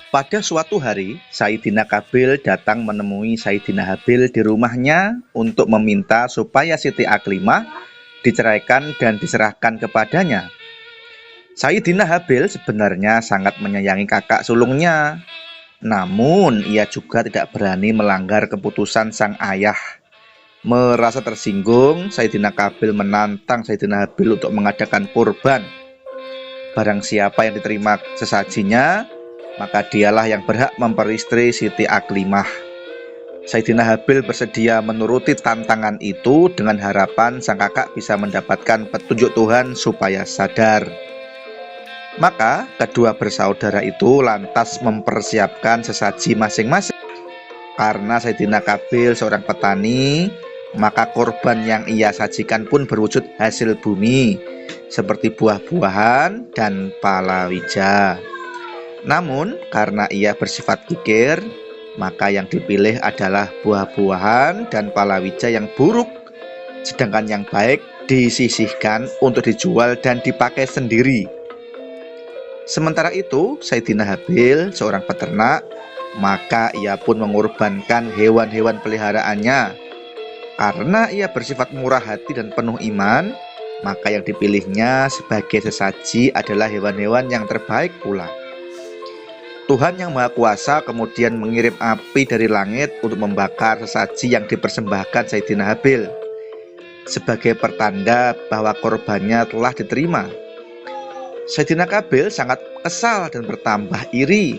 Pada suatu hari, Sayyidina Qabil datang menemui Sayyidina Habil di rumahnya untuk meminta supaya Siti Aklimah diceraikan dan diserahkan kepadanya. Sayyidina Habil sebenarnya sangat menyayangi kakak sulungnya, namun ia juga tidak berani melanggar keputusan sang ayah. Merasa tersinggung, Sayyidina Qabil menantang Sayyidina Habil untuk mengadakan kurban. Barang siapa yang diterima sesajinya, maka dialah yang berhak memperistri Siti Aklimah. Sayyidina Habil bersedia menuruti tantangan itu dengan harapan sang kakak bisa mendapatkan petunjuk Tuhan supaya sadar. Maka kedua bersaudara itu lantas mempersiapkan sesaji masing-masing. Karena Sayyidina Qabil seorang petani, maka korban yang ia sajikan pun berwujud hasil bumi, seperti buah-buahan dan palawija. Namun karena ia bersifat kikir, maka yang dipilih adalah buah-buahan dan palawija yang buruk, sedangkan yang baik disisihkan untuk dijual dan dipakai sendiri. Sementara itu, Sayyidina Habil seorang peternak, maka ia pun mengorbankan hewan-hewan peliharaannya. Karena ia bersifat murah hati dan penuh iman, maka yang dipilihnya sebagai sesaji adalah hewan-hewan yang terbaik pula. Tuhan yang Maha Kuasa kemudian mengirim api dari langit untuk membakar sesaji yang dipersembahkan Sayyidina Habil, sebagai pertanda bahwa korbannya telah diterima. Sayyidina Qabil sangat kesal dan bertambah iri.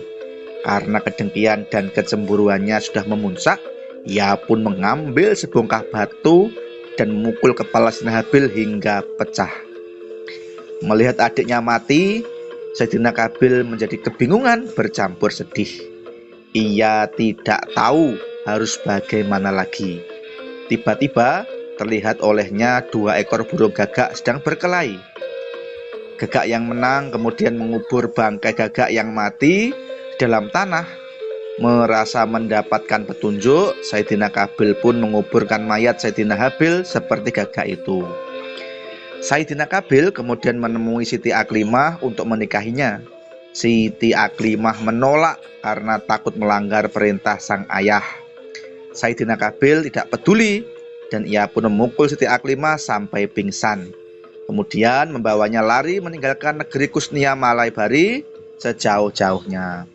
Karena kedengkian dan kecemburuannya sudah memuncak, ia pun mengambil sebongkah batu dan memukul kepala Sayyidina Habil hingga pecah. Melihat adiknya mati, Sayyidina Qabil menjadi kebingungan bercampur sedih. Ia tidak tahu harus bagaimana lagi. Tiba-tiba terlihat olehnya 2 ekor burung gagak sedang berkelahi. Gagak yang menang kemudian mengubur bangkai gagak yang mati di dalam tanah. Merasa mendapatkan petunjuk, Sayyidina Qabil pun menguburkan mayat Sayyidina Habil seperti gagak itu. Sayyidina Qabil kemudian menemui Siti Aklimah untuk menikahinya. Siti Aklimah menolak karena takut melanggar perintah sang ayah. Sayyidina Qabil tidak peduli dan ia pun memukul Siti Aklimah sampai pingsan. Kemudian membawanya lari meninggalkan negeri Kusnia Malaibari sejauh-jauhnya.